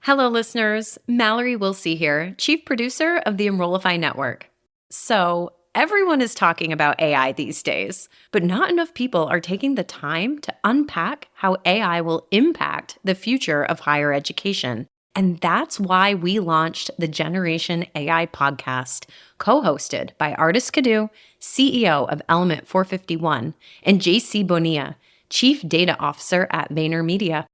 Hello, listeners. Mallory Wilsey here, Chief Producer of the Enrollify Network. So, everyone is talking about AI these days, but not enough people are taking the time to unpack how AI will impact the future of higher education. And that's why we launched the Generation AI podcast, co-hosted by Artis Cadu, CEO of Element 451, and JC Bonilla, Chief Data Officer at VaynerMedia.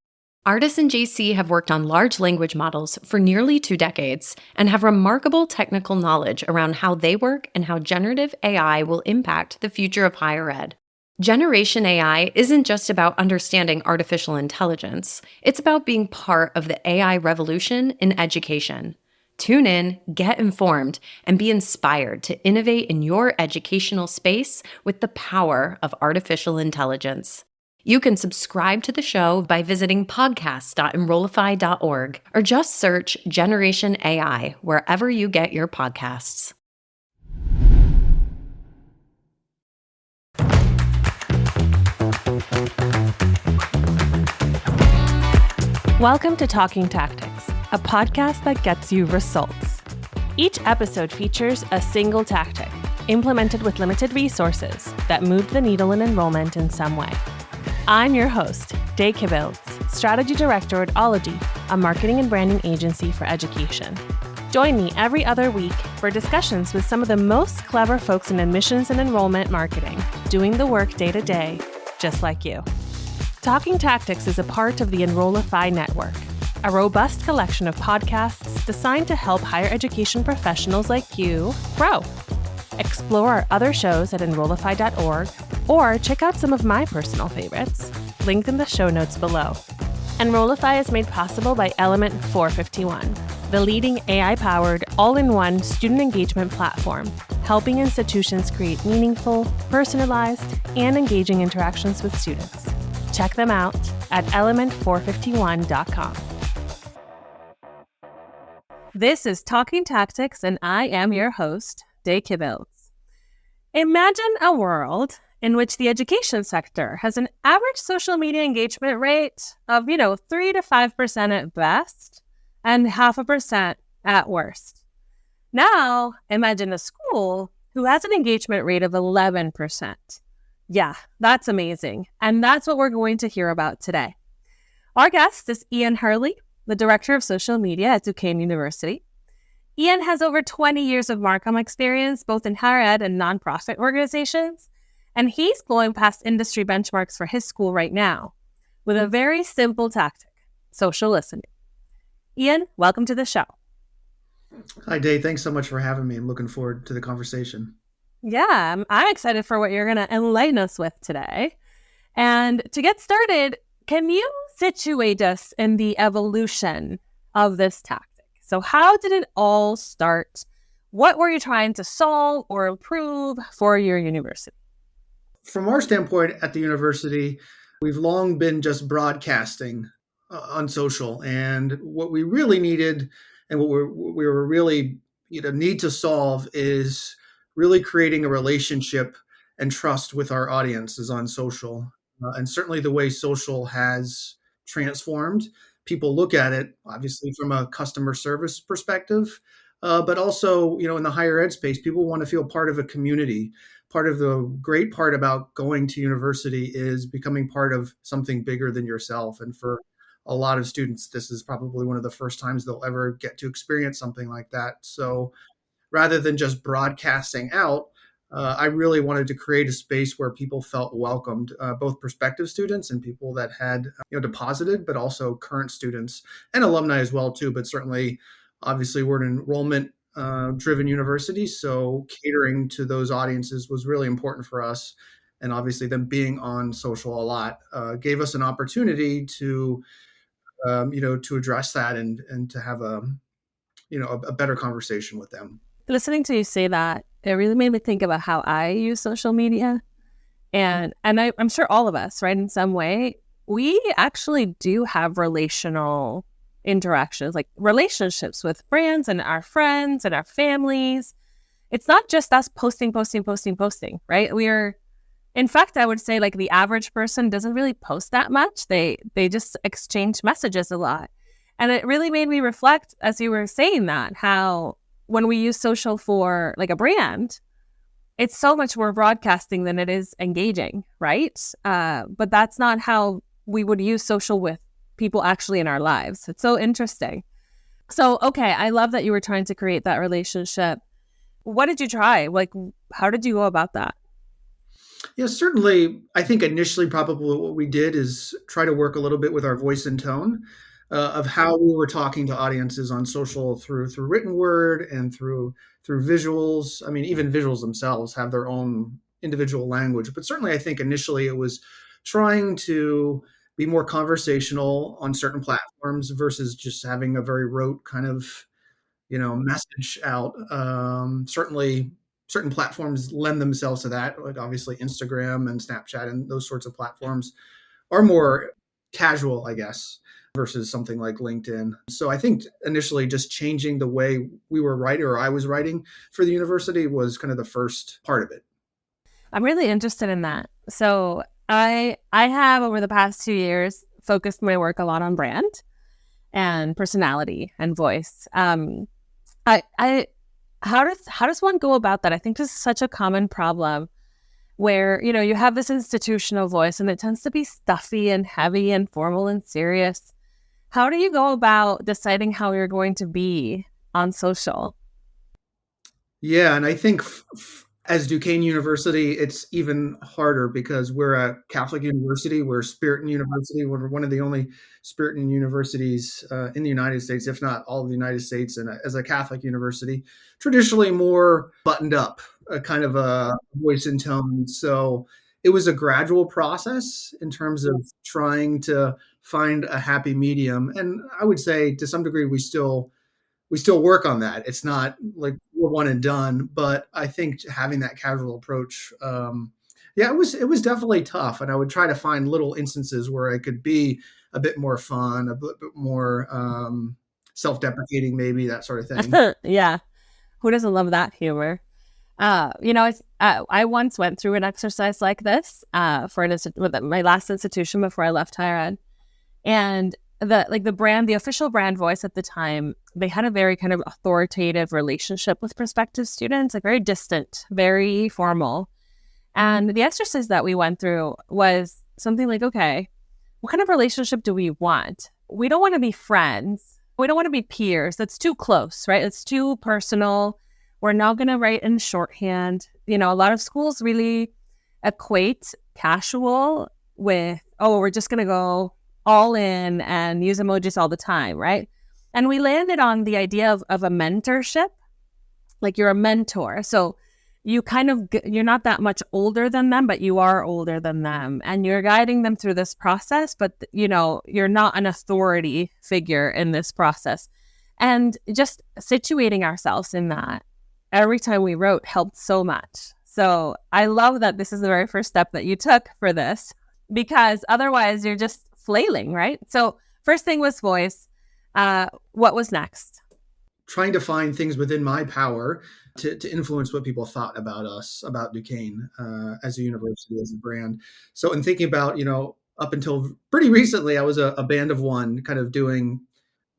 Artis and JC have worked on large language models for nearly 2 decades and have remarkable technical knowledge around how they work and how generative AI will impact the future of higher ed. Generation AI isn't just about understanding artificial intelligence. It's about being part of the AI revolution in education. Tune in, get informed, and be inspired to innovate in your educational space with the power of artificial intelligence. You can subscribe to the show by visiting podcast.enrollify.org or just search Generation AI wherever you get your podcasts. Welcome to Talking Tactics, a podcast that gets you results. Each episode features a single tactic implemented with limited resources that moved the needle in enrollment in some way. I'm your host, Day Kibbles, Strategy Director at Ology, a marketing and branding agency for education. Join me every other week for discussions with some of the most clever folks in admissions and enrollment marketing, doing the work day to day, just like you. Talking Tactics is a part of the Enrollify Network, a robust collection of podcasts designed to help higher education professionals like you grow. Explore our other shows at enrollify.org or check out some of my personal favorites, linked in the show notes below. Enrollify is made possible by Element 451, the leading AI-powered, all-in-one student engagement platform, helping institutions create meaningful, personalized, and engaging interactions with students. Check them out at element451.com. This is Talking Tactics, and I am your host, Day Kibbles. Imagine a world in which the education sector has an average social media engagement rate of, 3 to 5% at best and 0.5% at worst. Now, imagine a school who has an engagement rate of 11%. Yeah, that's amazing. And that's what we're going to hear about today. Our guest is Ian Hurley, the Director of Social Media at Duquesne University. Ian has over 20 years of Marcom experience, both in higher ed and nonprofit organizations, and he's blowing past industry benchmarks for his school right now with a very simple tactic, social listening. Ian, welcome to the show. Hi, Day. Thanks so much for having me. I'm looking forward to the conversation. Yeah, I'm excited for what you're going to enlighten us with today. And to get started, can you situate us in the evolution of this tactic? So how did it all start? What were you trying to solve or improve for your university? From our standpoint at the university, we've long been just broadcasting on social. And what we really needed and what we were really need to solve is really creating a relationship and trust with our audiences on social. And certainly the way social has transformed. People look at it, obviously, from a customer service perspective, but also, in the higher ed space, people want to feel part of a community. Part of the great part about going to university is becoming part of something bigger than yourself. And for a lot of students, this is probably one of the first times they'll ever get to experience something like that. So rather than just broadcasting out, I really wanted to create a space where people felt welcomed, both prospective students and people that had deposited, but also current students and alumni as well too. But certainly, obviously, we're an enrollment driven university, so catering to those audiences was really important for us. And obviously, them being on social a lot gave us an opportunity to to address that and to have a better conversation with them. Listening to you say that, it really made me think about how I use social media. And I'm sure all of us, right, in some way, we actually do have relational interactions, like relationships with brands and our friends and our families. It's not just us posting, right? In fact, I would say like the average person doesn't really post that much. They just exchange messages a lot. And it really made me reflect, as you were saying that, how when we use social for like a brand, it's so much more broadcasting than it is engaging, right? But that's not how we would use social with people actually in our lives. It's so interesting. So, okay, I love that you were trying to create that relationship. What did you try? Like, how did you go about that? Yeah, certainly. I think initially, probably what we did is try to work a little bit with our voice and tone of how we were talking to audiences on social through written word and through visuals. I mean, even visuals themselves have their own individual language, but certainly, I think initially it was trying to be more conversational on certain platforms versus just having a very rote kind of message out. Certainly, certain platforms lend themselves to that. Like obviously, Instagram and Snapchat and those sorts of platforms are more casual, I guess, versus something like LinkedIn. So I think initially, just changing the way we were writing or I was writing for the university was kind of the first part of it. I'm really interested in that. So I have over the past 2 years focused my work a lot on brand and personality and voice. I how does one go about that? I think this is such a common problem where, you have this institutional voice and it tends to be stuffy and heavy and formal and serious. How do you go about deciding how you're going to be on social? Yeah, and I think as Duquesne University, it's even harder because we're a Catholic university. We're a Spiritan university. We're one of the only Spiritan universities in the United States, if not all of the United States. And as a Catholic university, traditionally more buttoned up, a kind of a voice and tone. So it was a gradual process in terms of trying to find a happy medium. And I would say to some degree, we still work on that. It's not like we're one and done, but I think having that casual approach, yeah, it was definitely tough, and I would try to find little instances where I could be a bit more fun, a bit more self-deprecating, maybe that sort of thing. Yeah. Who doesn't love that humor? I once went through an exercise like this for with my last institution before I left higher ed, and the official brand voice at the time, they had a very kind of authoritative relationship with prospective students, like very distant, very formal. And the exercise that we went through was something like, okay, what kind of relationship do we want? We don't want to be friends. We don't want to be peers. That's too close, right? It's too personal. We're not going to write in shorthand. A lot of schools really equate casual with, oh, we're just going to go all in and use emojis all the time, right? And we landed on the idea of a mentorship, like you're a mentor. So you you're not that much older than them, but you are older than them. And you're guiding them through this process, but you're not an authority figure in this process. And just situating ourselves in that every time we wrote helped so much. So I love that this is the very first step that you took for this, because otherwise you're just flailing, right? So first thing was voice. What was next? Trying to find things within my power to influence what people thought about us, about Duquesne as a university, as a brand. So in thinking about, up until pretty recently, I was a band of one, kind of doing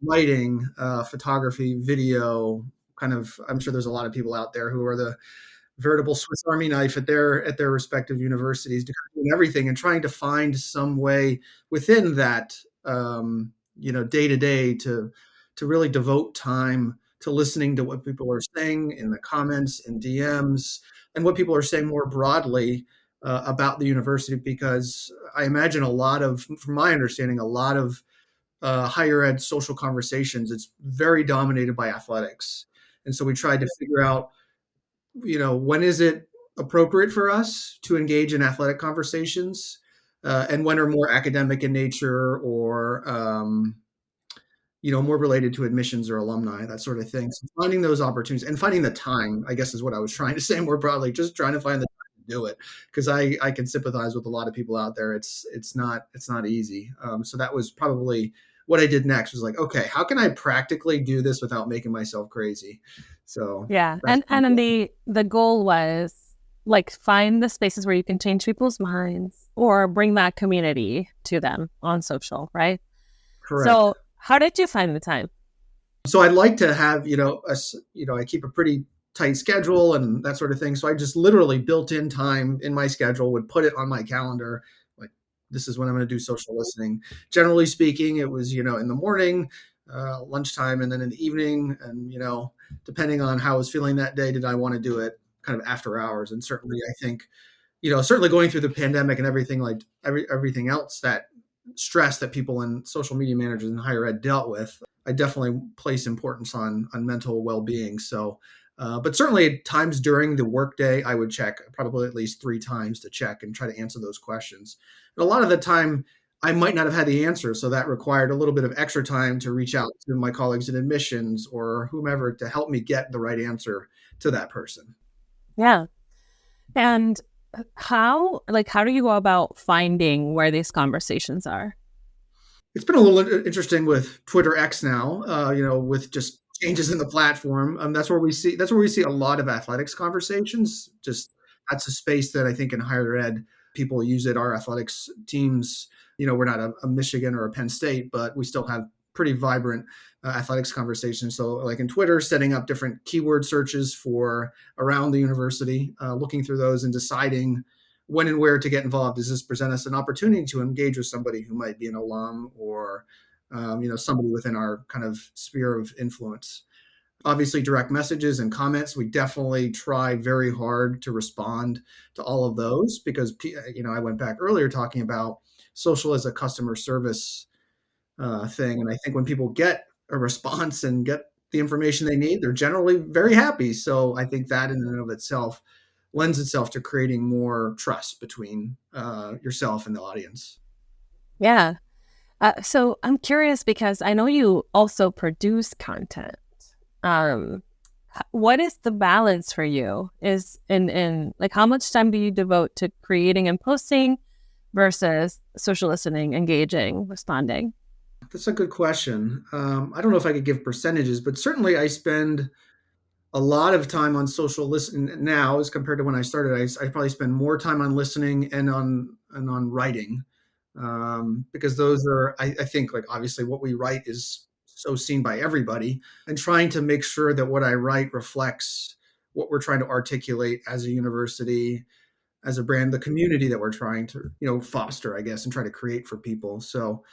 lighting, photography, video, kind of. I'm sure there's a lot of people out there who are the veritable Swiss Army knife at their respective universities, doing everything and trying to find some way within that, day to day to really devote time to listening to what people are saying in the comments and DMs and what people are saying more broadly about the university. Because I imagine from my understanding, a lot of higher ed social conversations, it's very dominated by athletics. And so we tried to figure out, when is it appropriate for us to engage in athletic conversations, and when are more academic in nature or, more related to admissions or alumni, that sort of thing. So finding those opportunities and finding the time, I guess, is what I was trying to say more broadly, just trying to find the time to do it. Because I can sympathize with a lot of people out there. It's not easy. So that was probably what I did next, was like, okay, how can I practically do this without making myself crazy? So Yeah. And then the goal was like find the spaces where you can change people's minds or bring that community to them on social, right? correct. So How did you find the time? So I'd like to have, I keep a pretty tight schedule and that sort of thing. So I just literally built in time in my schedule, would put it on my calendar. Like, this is when I'm going to do social listening. Generally speaking, it was, in the morning, lunchtime, and then in the evening. And, depending on how I was feeling that day, did I want to do it kind of after hours? And certainly I think, certainly going through the pandemic and everything, like everything else, that stress that people in social media managers in higher ed dealt with, I definitely place importance on mental well-being. So, but certainly times during the workday, I would check probably at least 3 times to check and try to answer those questions. And a lot of the time, I might not have had the answer, so that required a little bit of extra time to reach out to my colleagues in admissions or whomever to help me get the right answer to that person. Yeah. And how do you go about finding where these conversations are? It's been a little interesting with Twitter X now, with just changes in the platform. That's where we see a lot of athletics conversations. Just that's a space that I think in higher ed people use it. Our athletics teams, we're not a Michigan or a Penn State, but we still have pretty vibrant athletics conversations. So, like in Twitter, setting up different keyword searches for around the university, looking through those and deciding when and where to get involved. Does this present us an opportunity to engage with somebody who might be an alum or, somebody within our kind of sphere of influence? Obviously, direct messages and comments, we definitely try very hard to respond to all of those because, I went back earlier talking about social as a customer service thing. And I think when people get a response and get the information they need, they're generally very happy. So I think that in and of itself lends itself to creating more trust between yourself and the audience. Yeah. So I'm curious because I know you also produce content. Um, what is the balance for you? Is in like how much time do you devote to creating and posting versus social listening, engaging, responding? That's a good question. I don't know if I could give percentages, but certainly I spend a lot of time on social listening now as compared to when I started. I probably spend more time on listening and on writing, because those are, I think, like obviously what we write is so seen by everybody, and trying to make sure that what I write reflects what we're trying to articulate as a university, as a brand, the community that we're trying to foster, I guess, and try to create for people. So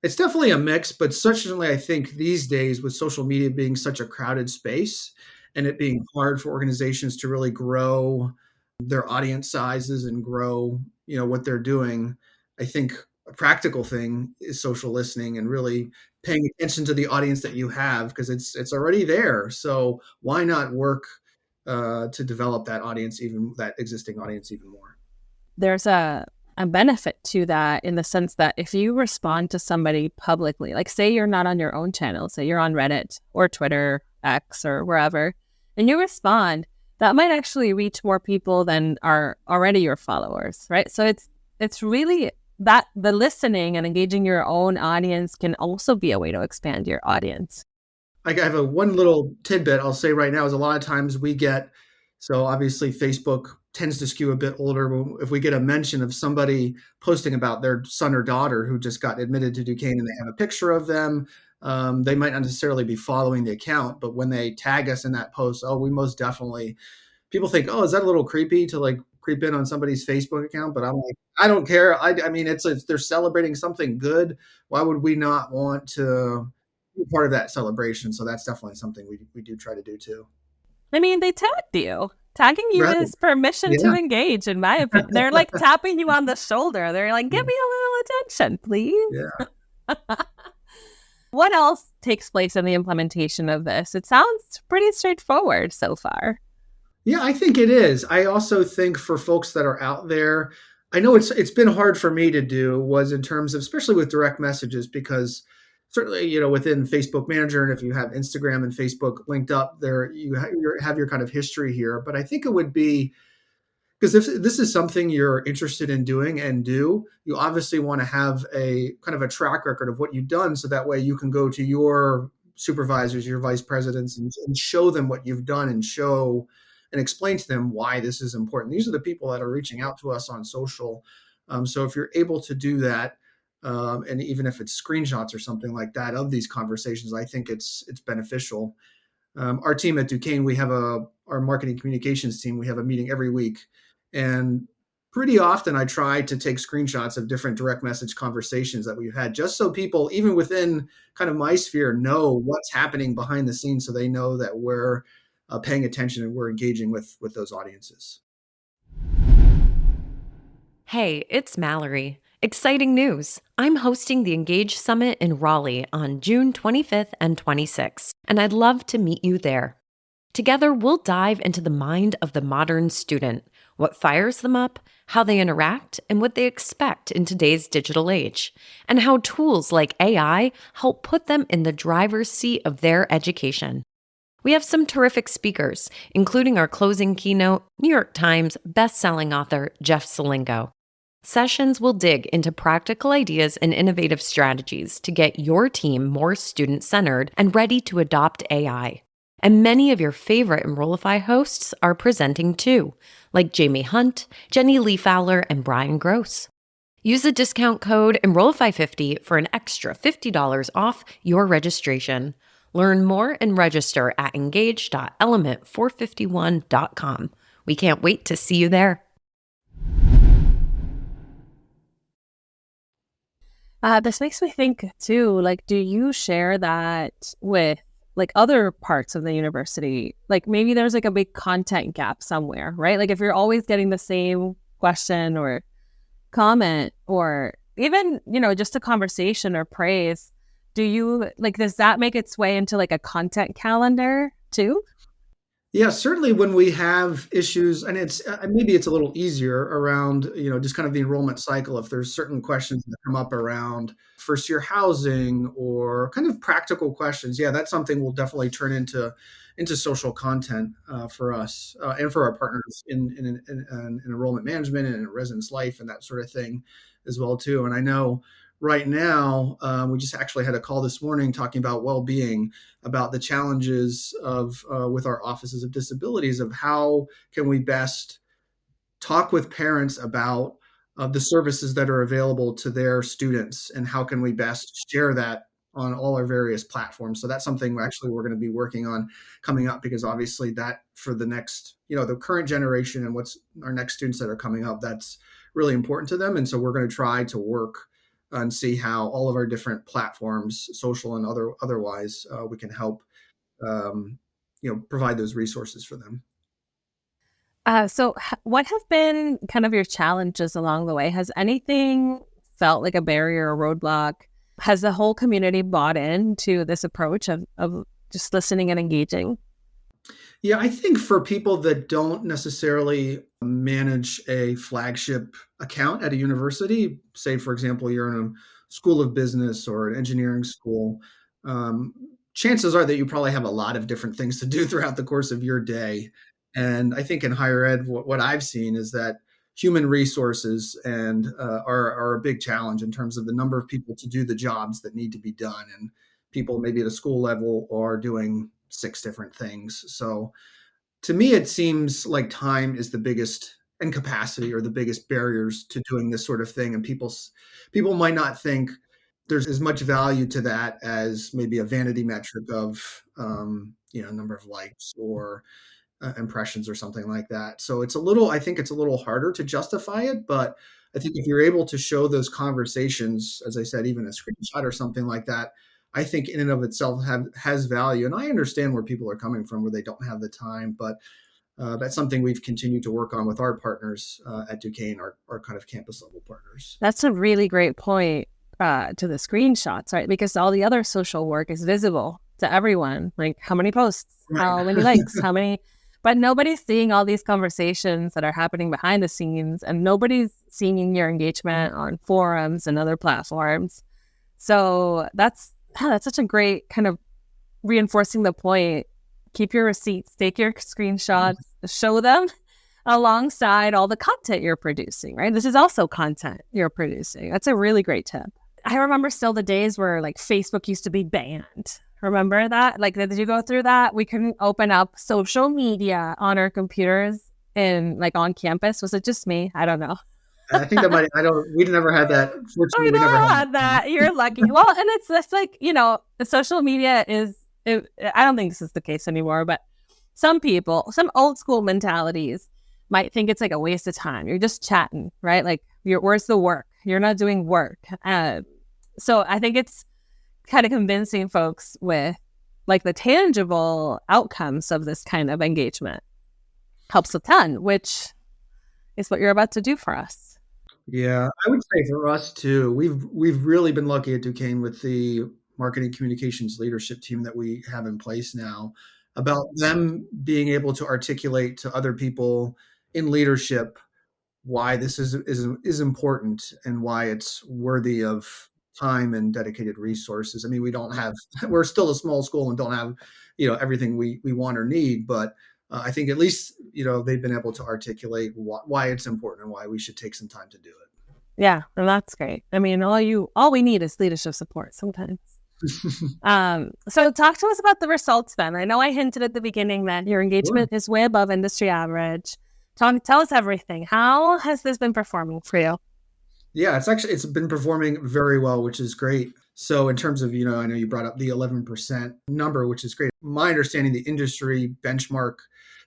it's definitely a mix, but certainly I think these days with social media being such a crowded space and it being hard for organizations to really grow their audience sizes and grow, what they're doing, I think a practical thing is social listening and really paying attention to the audience that you have because it's already there. So why not work to develop that existing audience even more? There's a benefit to that in the sense that if you respond to somebody publicly, like say you're not on your own channel, say you're on Reddit or Twitter, X or wherever, and you respond, that might actually reach more people than are already your followers, right? So it's really that the listening and engaging your own audience can also be a way to expand your audience. I have one little tidbit I'll say right now is a lot of times so obviously Facebook tends to skew a bit older. But if we get a mention of somebody posting about their son or daughter who just got admitted to Duquesne and they have a picture of them, they might not necessarily be following the account, but when they tag us in that post, we most definitely, people think, is that a little creepy to like creep in on somebody's Facebook account? But I'm like, I don't care. I mean, they're celebrating something good. Why would we not want to be part of that celebration? So that's definitely something we do try to do too. I mean, they tagged you. Tagging you Right. is permission to Yeah. engage, in my opinion. They're like tapping you on the shoulder. They're like, give me a little attention, please. Yeah. What else takes place in the implementation of this? It sounds pretty straightforward so far. Yeah, I think it is. I also think for folks that are out there, I know it's been hard for me to do was in terms of especially with direct messages because certainly within Facebook Manager and if you have Instagram and Facebook linked up there, you have your kind of history here. But I think it would be because if this is something you're interested in doing and you obviously want to have a kind of a track record of what you've done. So that way you can go to your supervisors, your vice presidents, and show them what you've done and show and explain to them why this is important. These are the people that are reaching out to us on social. So if you're able to do that, and even if it's screenshots or something like that of these conversations, I think it's beneficial. Our team at Duquesne, we have our marketing communications team. We have a meeting every week, and pretty often I try to take screenshots of different direct message conversations that we've had, just so people, even within kind of my sphere, know what's happening behind the scenes, so they know that we're paying attention and we're engaging with those audiences. Hey, it's Mallory. Exciting news! I'm hosting the Engage Summit in Raleigh on June 25th and 26th, and I'd love to meet you there. Together, we'll dive into the mind of the modern student, what fires them up, how they interact, and what they expect in today's digital age, and how tools like AI help put them in the driver's seat of their education. We have some terrific speakers, including our closing keynote, New York Times best-selling author Jeff Selingo. Sessions will dig into practical ideas and innovative strategies to get your team more student-centered and ready to adopt AI. And many of your favorite Enrollify hosts are presenting too, like Jamie Hunt, Jenny Lee Fowler, and Brian Gross. Use the discount code Enrollify50 for an extra $50 off your registration. Learn more and register at engage.element451.com. We can't wait to see you there. This makes me think too, like, do you share that with like other parts of the university? Like maybe there's like a big content gap somewhere, right? Like if you're always getting the same question or comment or even, just a conversation or praise, does that make its way into like a content calendar too? Yeah, certainly when we have issues, and it's maybe it's a little easier around, just kind of the enrollment cycle. If there's certain questions that come up around first year housing or kind of practical questions, yeah, that's something we'll definitely turn into social content for us and for our partners in enrollment management and in residence life and that sort of thing as well too. And I know right now we just actually had a call this morning talking about well-being, about the challenges of with our offices of disabilities, of how can we best talk with parents about the services that are available to their students, and how can we best share that on all our various platforms. So that's something we're going to be working on coming up, because obviously that for the next, the current generation and what's our next students that are coming up, that's really important to them. And so we're going to try to work and see how all of our different platforms, social and otherwise, we can help provide those resources for them. What have been kind of your challenges along the way? Has anything felt like a barrier or roadblock? Has the whole community bought into this approach of just listening and engaging? Yeah, I think for people that don't necessarily manage a flagship account at a university, say, for example, you're in a school of business or an engineering school, um, chances are that you probably have a lot of different things to do throughout the course of your day. And I think in higher ed, what I've seen is that human resources are a big challenge in terms of the number of people to do the jobs that need to be done. And people maybe at a school level are doing 6 different things. So to me, it seems like time is the biggest, and capacity are the biggest barriers to doing this sort of thing. And people might not think there's as much value to that as maybe a vanity metric of number of likes or impressions or something like that. So I think it's a little harder to justify it, but I think if you're able to show those conversations, as I said, even a screenshot or something like that, I think in and of itself has value. And I understand where people are coming from, where they don't have the time, but that's something we've continued to work on with our partners at Duquesne, our kind of campus level partners. That's a really great point to the screenshots, right? Because all the other social work is visible to everyone, like how many posts, how many likes, how many, but nobody's seeing all these conversations that are happening behind the scenes, and nobody's seeing your engagement on forums and other platforms. So that's such a great kind of reinforcing the point. Keep your receipts, take your screenshots, show them alongside all the content you're producing, right? This is also content you're producing. That's a really great tip. I remember still the days where like Facebook used to be banned. Remember that? Like, did you go through that? We couldn't open up social media on our computers and like on campus. Was it just me? I don't know. I think that might. I don't. We never had that. I Fortunately, we never never had had that. You're lucky. Well, and it's just like, the social media is, I don't think this is the case anymore, but some people, some old school mentalities might think it's like a waste of time. You're just chatting, right? Like, where's the work? You're not doing work. So I think it's kind of convincing folks with like the tangible outcomes of this kind of engagement helps a ton, which is what you're about to do for us. Yeah, I would say for us too, we've really been lucky at Duquesne with the marketing communications leadership team that we have in place now, about them being able to articulate to other people in leadership why this is important and why it's worthy of time and dedicated resources. I mean, we don't have we're still a small school and don't have, everything we want or need, but I think at least, they've been able to articulate why it's important and why we should take some time to do it. Yeah, and that's great. I mean, all we need is leadership support sometimes. So talk to us about the results then. I know I hinted at the beginning that your engagement is way above industry average. Tell us everything. How has this been performing for you? Yeah, it's been performing very well, which is great. So in terms of, I know you brought up the 11% number, which is great. My understanding, the industry benchmark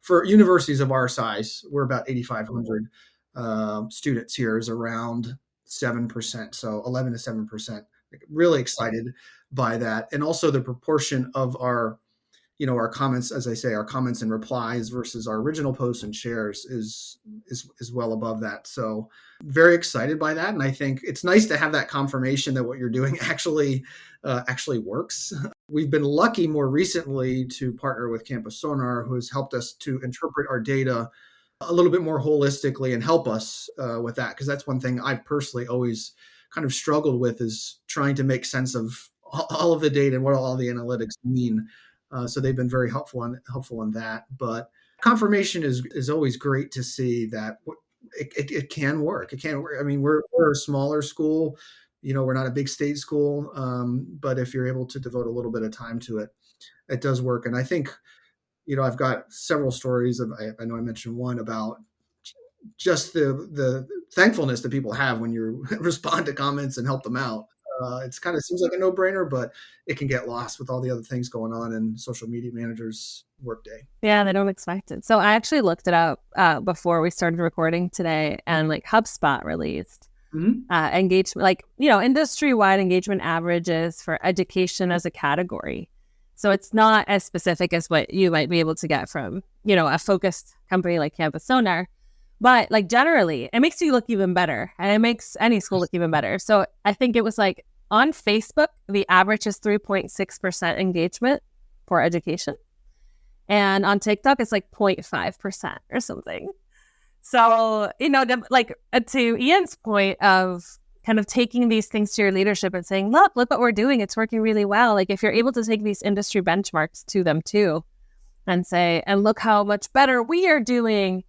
for universities of our size, we're about 8,500 students here, is around 7%. So 11 to 7%. Really excited by that. And also the proportion of our comments, as I say, our comments and replies versus our original posts and shares is well above that. So very excited by that. And I think it's nice to have that confirmation that what you're doing actually works. We've been lucky more recently to partner with Campus Sonar, who has helped us to interpret our data a little bit more holistically and help us with that. Because that's one thing I've personally always kind of struggled with, is trying to make sense of all of the data and what all the analytics mean. So they've been very helpful in that. But confirmation is always great to see that it can work. It can work. I mean, we're a smaller school. We're not a big state school. But if you're able to devote a little bit of time to it, it does work. And I think, I've got several stories I know I mentioned one about just the thankfulness that people have when you respond to comments and help them out. It's kind of seems like a no-brainer, but it can get lost with all the other things going on in social media managers' workday. Yeah, they don't expect it. So I actually looked it up before we started recording today, and like HubSpot released engagement, like, industry-wide engagement averages for education as a category. So it's not as specific as what you might be able to get from, a focused company like Campus Sonar. But like generally, it makes you look even better, and it makes any school look even better. So I think it was like on Facebook, the average is 3.6% engagement for education. And on TikTok, it's like 0.5% or something. So, to Ian's point of kind of taking these things to your leadership and saying, look what we're doing. It's working really well. Like if you're able to take these industry benchmarks to them too and say, and look how much better we are doing,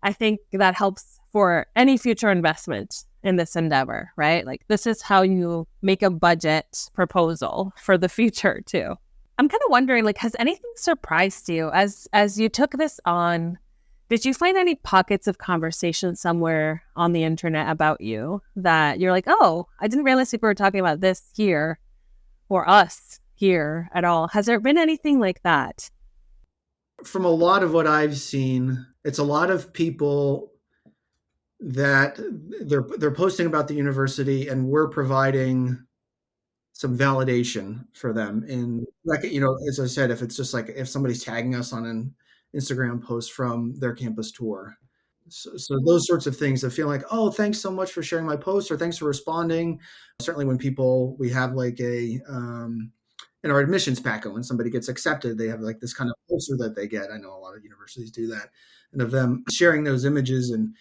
I think that helps for any future investment in this endeavor, right? Like this is how you make a budget proposal for the future too. I'm kind of wondering, like, has anything surprised you as you took this on? Did you find any pockets of conversation somewhere on the internet about you that you're like, oh, I didn't realize people were talking about this here or us here at all? Has there been anything like that? From a lot of what I've seen, it's a lot of people that they're posting about the university, and we're providing some validation for them. And like, as I said, if it's just like if somebody's tagging us on an Instagram post from their campus tour. So those sorts of things, I feel like, oh, thanks so much for sharing my post, or thanks for responding. Certainly when we have like in our admissions packet, when somebody gets accepted, they have like this kind of poster that they get. I know a lot of universities do that, and of them sharing those images, and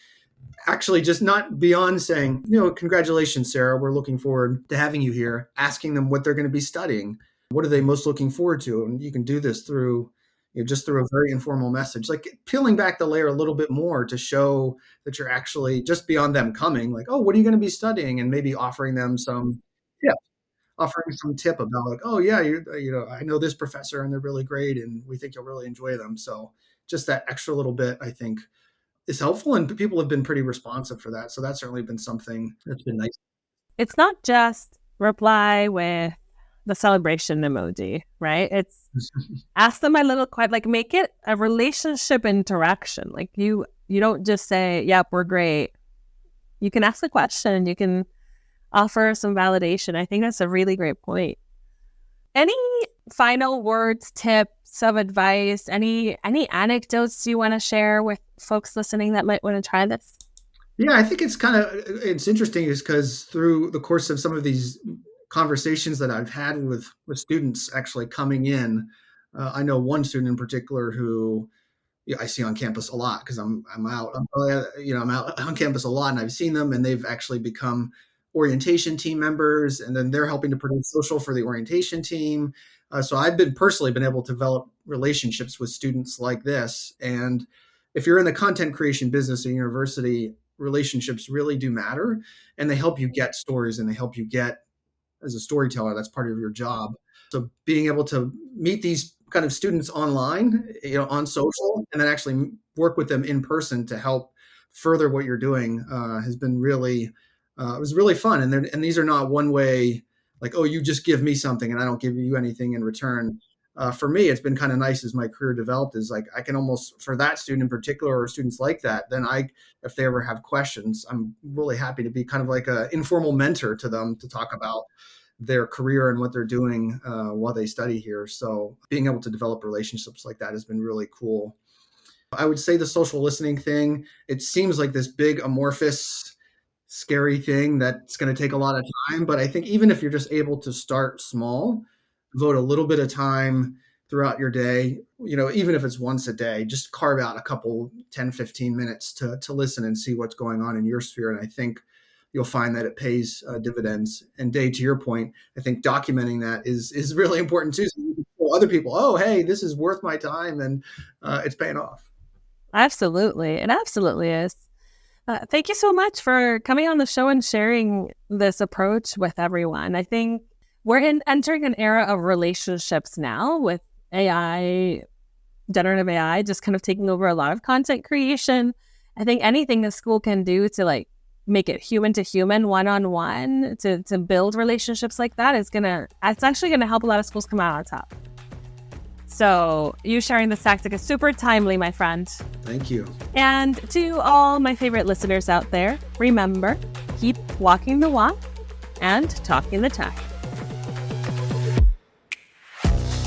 actually just not beyond saying, congratulations, Sarah, we're looking forward to having you here, asking them what they're going to be studying. What are they most looking forward to? And you can do this through, just through a very informal message, like peeling back the layer a little bit more to show that you're actually just beyond them coming, like, oh, what are you going to be studying? And maybe offering them some tip about like, oh yeah, I know this professor and they're really great and we think you'll really enjoy them. So just that extra little bit, I think, is helpful, and people have been pretty responsive for that. So that's certainly been something that's been nice. It's not just reply with the celebration emoji, right? It's ask them a little quiet, like make it a relationship interaction. Like you don't just say, yep, we're great. You can ask a question. You can offer some validation. I think that's a really great point. Any final words, tips of advice, any anecdotes you want to share with folks listening that might want to try this? Yeah, I think it's interesting is because through the course of some of these conversations that I've had with students actually coming in, I know one student in particular who I see on campus a lot because I'm out. I'm out on campus a lot, and I've seen them, and they've actually become orientation team members, and then they're helping to produce social for the orientation team. So I've personally been able to develop relationships with students like this. And if you're in the content creation business at university, relationships really do matter, and they help you get stories, and they help you get as a storyteller. That's part of your job. So being able to meet these kind of students online, on social, and then actually work with them in person to help further what you're doing has been really, it was really fun. And these are not one way, like, oh, you just give me something and I don't give you anything in return. For me, it's been kind of nice as my career developed, is like, I can almost, for that student in particular, or students like that, then if they ever have questions, I'm really happy to be kind of like an informal mentor to them to talk about their career and what they're doing while they study here. So being able to develop relationships like that has been really cool. I would say the social listening thing, it seems like this big amorphous, scary thing that's going to take a lot of time. But I think even if you're just able to start small, devote a little bit of time throughout your day, even if it's once a day, just carve out a couple 10, 15 minutes to listen and see what's going on in your sphere. And I think you'll find that it pays dividends. And Dave, to your point, I think documenting that is really important too. So you can tell other people, oh, hey, this is worth my time, and it's paying off. Absolutely. It absolutely is. Thank you so much for coming on the show and sharing this approach with everyone. I think we're entering an era of relationships now with AI, generative AI, just kind of taking over a lot of content creation. I think anything the school can do to make it human to human, one-on-one, to build relationships like that it's actually gonna help a lot of schools come out on top. So you sharing this tactic is super timely, my friend. Thank you. And to all my favorite listeners out there, remember, keep walking the walk and talking the talk.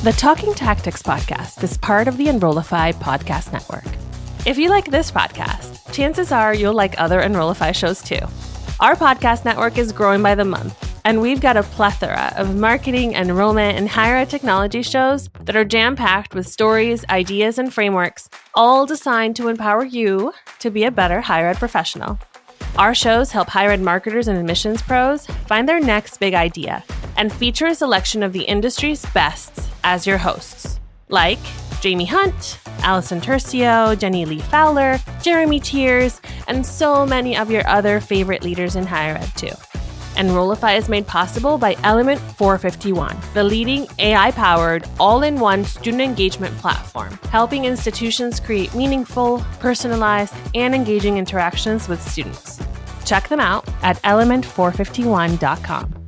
The Talking Tactics podcast is part of the Enrollify podcast network. If you like this podcast, chances are you'll like other Enrollify shows too. Our podcast network is growing by the month, and we've got a plethora of marketing, enrollment, and higher ed technology shows that are jam-packed with stories, ideas, and frameworks, all designed to empower you to be a better higher ed professional. Our shows help higher ed marketers and admissions pros find their next big idea and feature a selection of the industry's bests as your hosts, like Jamie Hunt, Allison Tercio, Jenny Lee Fowler, Jeremy Tears, and so many of your other favorite leaders in higher ed too. Enrollify is made possible by Element 451, the leading AI-powered, all-in-one student engagement platform, helping institutions create meaningful, personalized, and engaging interactions with students. Check them out at element451.com.